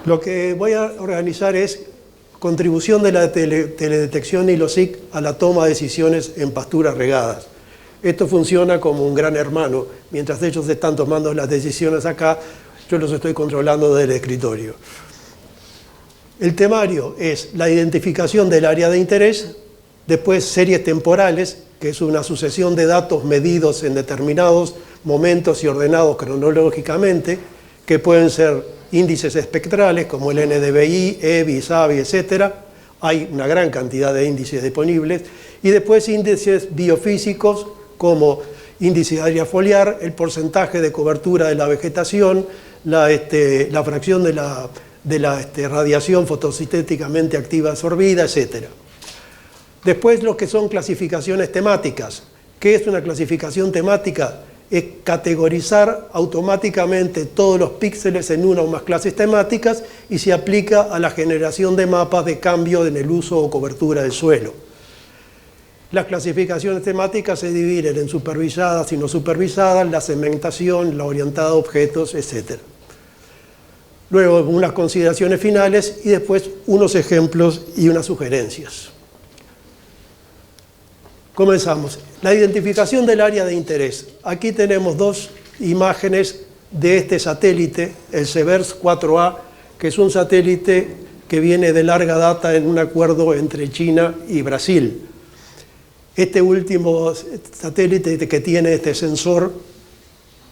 Lo que voy a organizar es contribución de la teledetección ILOSIC a la toma de decisiones en pasturas regadas. Esto funciona como un gran hermano. Mientras ellos están tomando las decisiones acá, yo los estoy controlando del escritorio. El temario es la identificación del área de interés, después series temporales, que es una sucesión de datos medidos en determinados momentos y ordenados cronológicamente, que pueden ser índices espectrales como el NDVI, EBI, SABI, etc. Hay una gran cantidad de índices disponibles. Y después índices biofísicos como índice de área foliar, el porcentaje de cobertura de la vegetación, la fracción de la radiación fotosintéticamente activa absorbida, etc. Después lo que son clasificaciones temáticas. ¿Qué es una clasificación temática? Es categorizar automáticamente todos los píxeles en una o más clases temáticas y se aplica a la generación de mapas de cambio en el uso o cobertura del suelo. Las clasificaciones temáticas se dividen en supervisadas y no supervisadas, la segmentación, la orientada a objetos, etc. Luego unas consideraciones finales y después unos ejemplos y unas sugerencias. Comenzamos. La identificación del área de interés. Aquí tenemos dos imágenes de este satélite, el SEVERS 4A, que es un satélite que viene de larga data en un acuerdo entre China y Brasil. Este último satélite que tiene este sensor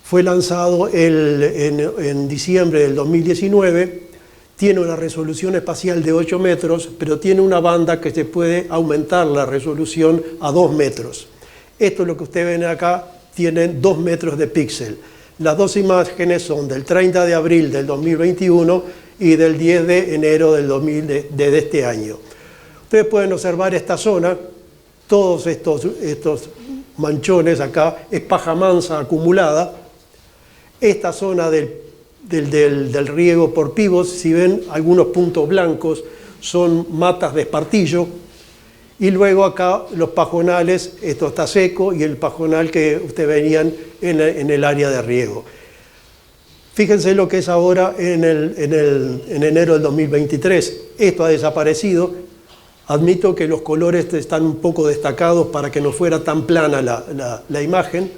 fue lanzado en diciembre del 2019. Tiene una resolución espacial de 8 metros, pero tiene una banda que se puede aumentar la resolución a 2 metros. Esto es lo que ustedes ven acá, tienen 2 metros de píxel. Las dos imágenes son del 30 de abril del 2021 y del 10 de enero de este año. Ustedes pueden observar esta zona, todos estos manchones acá, es paja mansa acumulada. Esta zona del riego por pivos, si ven algunos puntos blancos, son matas de espartillo. Y luego acá los pajonales, esto está seco, y el pajonal que ustedes venían en el área de riego. Fíjense lo que es ahora en enero del 2023. Esto ha desaparecido. Admito que los colores están un poco destacados para que no fuera tan plana la imagen,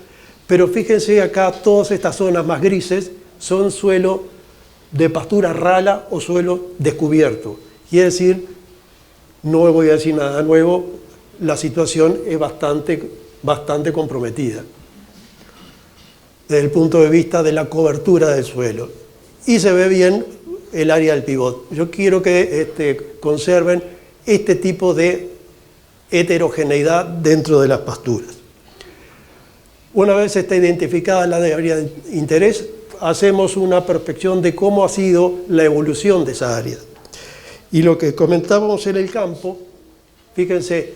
pero fíjense acá, todas estas zonas más grises son suelo de pastura rala o suelo descubierto. Quiere decir, no voy a decir nada nuevo, la situación es bastante comprometida desde el punto de vista de la cobertura del suelo. Y se ve bien el área del pivot. Yo quiero que conserven este tipo de heterogeneidad dentro de las pasturas. Una vez está identificada la área de interés, hacemos una prospección de cómo ha sido la evolución de esa área. Y lo que comentábamos en el campo, fíjense,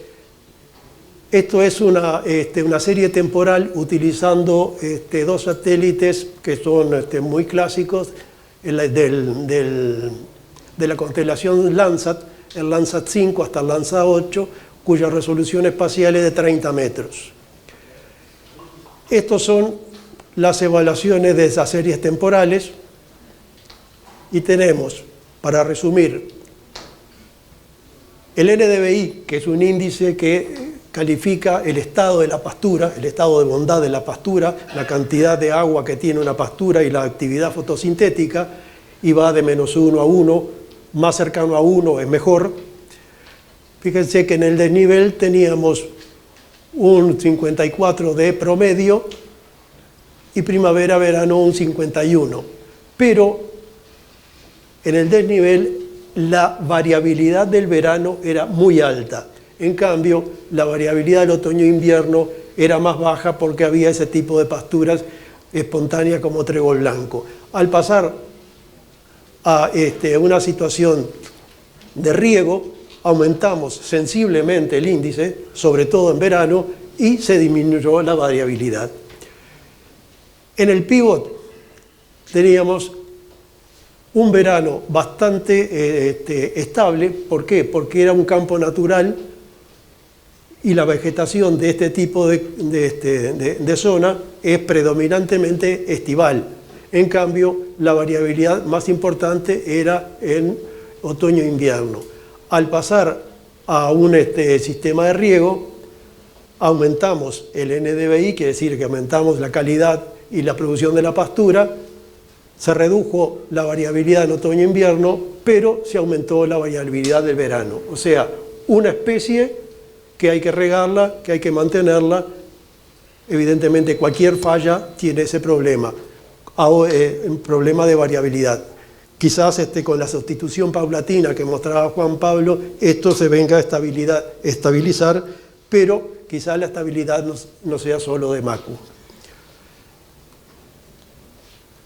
esto es una serie temporal utilizando dos satélites que son muy clásicos de la constelación Landsat, el Landsat 5 hasta el Landsat 8, cuya resolución espacial es de 30 metros. Estos son las evaluaciones de esas series temporales y tenemos, para resumir, el NDVI, que es un índice que califica el estado de la pastura, el estado de bondad de la pastura, la cantidad de agua que tiene una pastura y la actividad fotosintética, y va de -1 a 1, más cercano a 1 es mejor. Fíjense que en el desnivel teníamos un 54 de promedio y primavera-verano un 51. Pero en el desnivel la variabilidad del verano era muy alta. En cambio, la variabilidad del otoño-invierno era más baja porque había ese tipo de pasturas espontáneas como trébol blanco. Al pasar a una situación de riego, aumentamos sensiblemente el índice, sobre todo en verano, y se disminuyó la variabilidad. En el pivot teníamos un verano bastante estable. ¿Por qué? Porque era un campo natural y la vegetación de este tipo de zona es predominantemente estival. En cambio, la variabilidad más importante era en otoño e invierno. Al pasar a un sistema de riego, aumentamos el NDVI, quiere decir que aumentamos la calidad y la producción de la pastura, se redujo la variabilidad en otoño e invierno, pero se aumentó la variabilidad del verano. O sea, una especie que hay que regarla, que hay que mantenerla. Evidentemente cualquier falla tiene ese problema, un problema de variabilidad. Quizás con la sustitución paulatina que mostraba Juan Pablo, esto se venga a estabilizar, pero quizás la estabilidad no sea solo de MACU.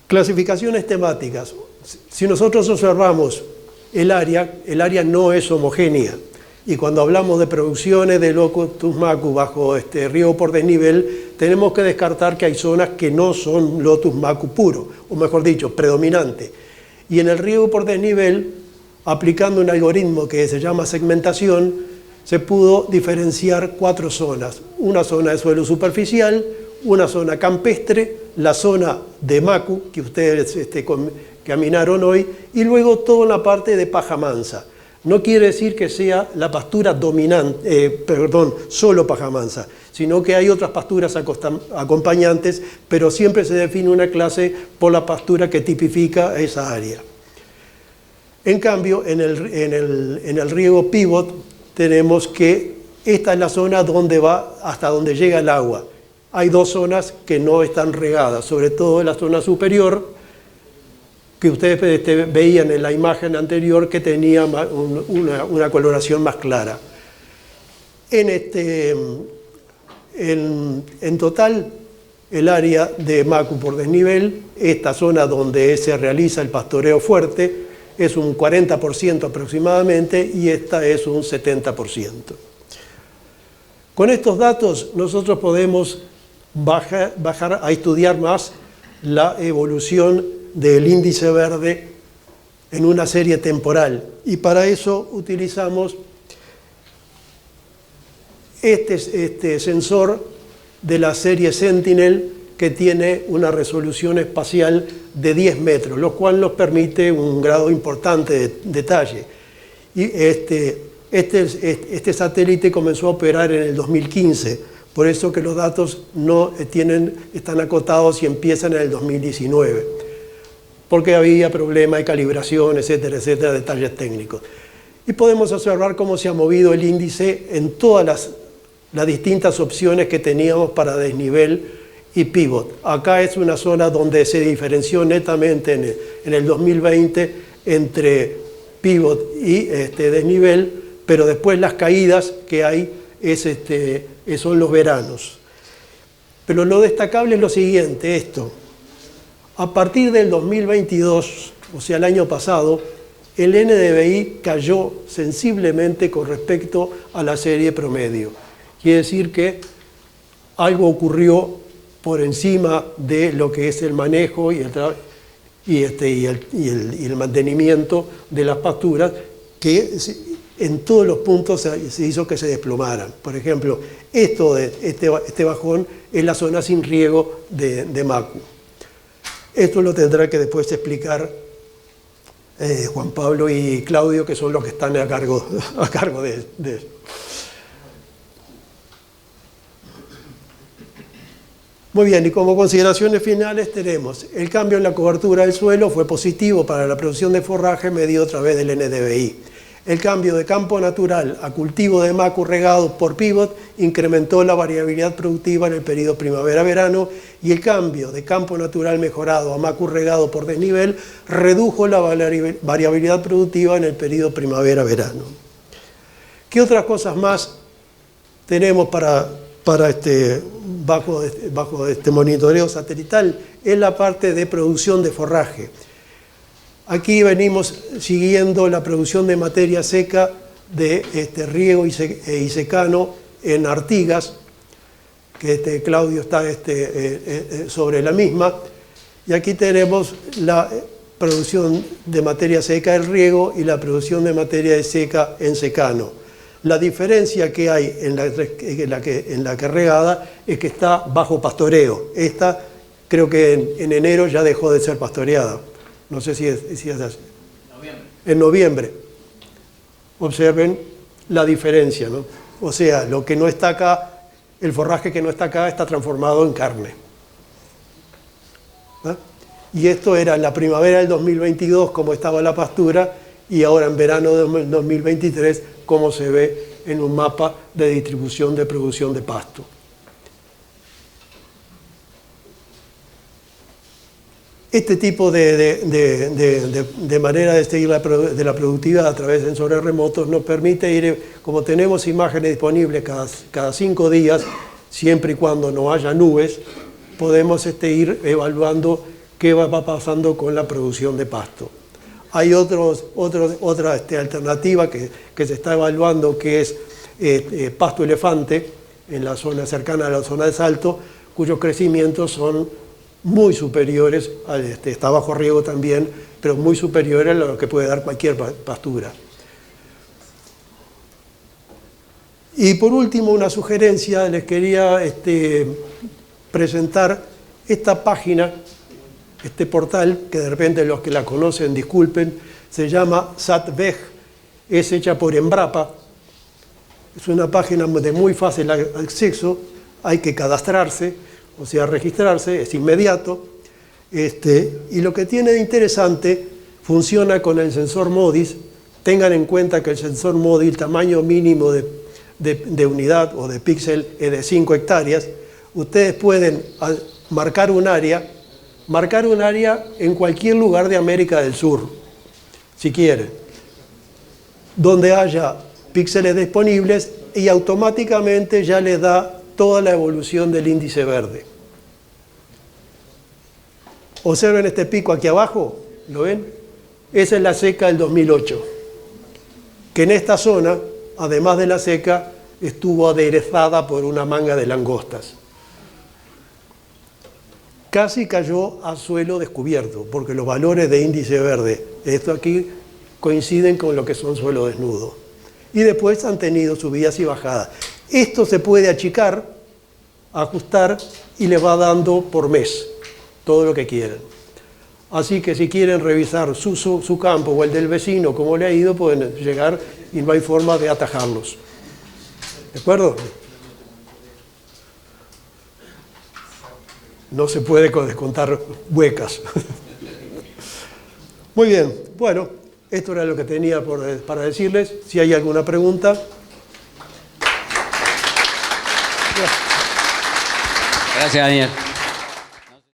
Clasificaciones temáticas. Si nosotros observamos el área no es homogénea. Y cuando hablamos de producciones de Lotus Macu bajo riego por desnivel, tenemos que descartar que hay zonas que no son Lotus Macu puro, o mejor dicho, predominante. Y en el riego por desnivel, aplicando un algoritmo que se llama segmentación, se pudo diferenciar 4 zonas. Una zona de suelo superficial, una zona campestre, la zona de Macu, que ustedes caminaron hoy, y luego toda la parte de paja mansa. No quiere decir que sea la pastura dominante, solo paja mansa, sino que hay otras pasturas acompañantes, pero siempre se define una clase por la pastura que tipifica esa área. En cambio, en el riego pivot tenemos que esta es la zona donde va hasta donde llega el agua. Hay 2 zonas que no están regadas, sobre todo en la zona superior, que ustedes veían en la imagen anterior que tenía una coloración más clara. En total, el área de Macu por desnivel, esta zona donde se realiza el pastoreo fuerte, es un 40% aproximadamente y esta es un 70%. Con estos datos nosotros podemos bajar a estudiar más la evolución del índice verde en una serie temporal. Y para eso utilizamos este sensor de la serie Sentinel que tiene una resolución espacial de 10 metros, lo cual nos permite un grado importante de detalle. Y este satélite comenzó a operar en el 2015, por eso que los datos están acotados y empiezan en el 2019. Porque había problemas de calibración, etcétera, etcétera, detalles técnicos. Y podemos observar cómo se ha movido el índice en todas las distintas opciones que teníamos para desnivel y pivot. Acá es una zona donde se diferenció netamente en el 2020 entre pivot y desnivel, pero después las caídas que hay son los veranos. Pero lo destacable es lo siguiente, a partir del 2022, o sea, el año pasado, el NDVI cayó sensiblemente con respecto a la serie promedio. Quiere decir que algo ocurrió por encima de lo que es el manejo y el mantenimiento de las pasturas, que en todos los puntos se hizo que se desplomaran. Por ejemplo, este bajón es la zona sin riego de Macu. Esto lo tendrá que después explicar Juan Pablo y Claudio, que son los que están a cargo de eso. Muy bien, y como consideraciones finales tenemos el cambio en la cobertura del suelo fue positivo para la producción de forraje medido a través del NDVI. El cambio de campo natural a cultivo de Macu regado por pivot incrementó la variabilidad productiva en el periodo primavera-verano y el cambio de campo natural mejorado a Macu regado por desnivel redujo la variabilidad productiva en el periodo primavera-verano. ¿Qué otras cosas más tenemos bajo este monitoreo satelital? Es la parte de producción de forraje. Aquí venimos siguiendo la producción de materia seca de riego y secano en Artigas, que Claudio está sobre la misma, y aquí tenemos la producción de materia seca del riego y la producción de materia seca en secano. La diferencia que hay en la que regada es que está bajo pastoreo. Esta creo que en enero ya dejó de ser pastoreada. No sé si es así. En noviembre. Observen la diferencia, ¿no? O sea, lo que no está acá, el forraje que no está acá está transformado en carne. ¿Ah? Y esto era en la primavera del 2022, como estaba la pastura, y ahora en verano del 2023, como se ve en un mapa de distribución de producción de pasto. Este tipo de manera de seguir la productividad a través de sensores remotos nos permite ir, como tenemos imágenes disponibles cada 5 días, siempre y cuando no haya nubes, podemos ir evaluando qué va pasando con la producción de pasto. Hay otra alternativa que se está evaluando, que es pasto elefante, en la zona cercana a la zona de Salto, cuyos crecimientos son muy superiores, está bajo riego también, pero muy superiores a lo que puede dar cualquier pastura. Y por último, una sugerencia, les quería presentar esta página, este portal, que de repente los que la conocen disculpen, se llama SatVeg, es hecha por Embrapa, es una página de muy fácil acceso, hay que cadastrarse, o sea, registrarse, es inmediato, y lo que tiene de interesante, funciona con el sensor MODIS. Tengan en cuenta que el sensor MODIS, el tamaño mínimo de unidad o de píxel es de 5 hectáreas. Ustedes pueden marcar un área en cualquier lugar de América del Sur, si quieren, donde haya píxeles disponibles, y automáticamente ya les da toda la evolución del índice verde. Observen este pico aquí abajo, ¿lo ven? Esa es la seca del 2008, que en esta zona, además de la seca, estuvo aderezada por una manga de langostas. Casi cayó a suelo descubierto, porque los valores de índice verde, esto aquí, coinciden con lo que son suelo desnudo. Y después han tenido subidas y bajadas. Esto se puede achicar, ajustar, y le va dando por mes todo lo que quieran. Así que si quieren revisar su campo o el del vecino, cómo le ha ido, pueden llegar y no hay forma de atajarlos. ¿De acuerdo? No se puede descontar huecas. Muy bien, bueno, esto era lo que tenía para decirles. Si hay alguna pregunta. Gracias, Daniel.